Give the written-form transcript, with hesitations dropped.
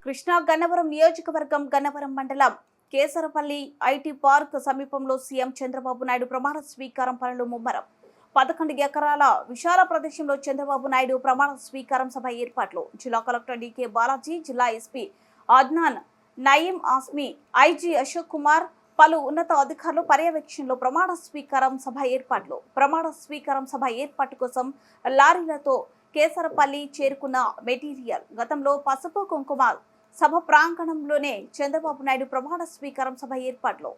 కృష్ణా గన్నవరం నియోజకవర్గం గన్నవరం మండలం Kesarapalli IT park సమీపంలో సీఎం చంద్రబాబు నాయుడు ప్రమాణ స్వీకారం పనులు ముమ్మరం. 11 ఎకరాల విశాల ప్రదేశంలో చంద్రబాబు నాయుడు ప్రమాణ స్వీకారం సభ ఏర్పాట్లు. జిల్లా కలెక్టర్ డీకే బాలాజీ, జిల్లా ఎస్పీ అద్నాన్ నయీం ఆస్మీ, ఐజీ అశోక్ కుమార్, పలు ఉన్నత అధికారులు పర్యవేక్షణలో ప్రమాణ స్వీకారం సభ ఏర్పాట్లు. ప్రమాణ స్వీకారం సభ ఏర్పాటు కోసం లారీలతో కేసరపల్లి చేరుకున్న మెటీరియల్. గతంలో పసుపు కుంకుమ సభ ప్రాంగణంలోనే చంద్రబాబు నాయుడు ప్రమాణ స్వీకారం సభ ఏర్పాట్లు.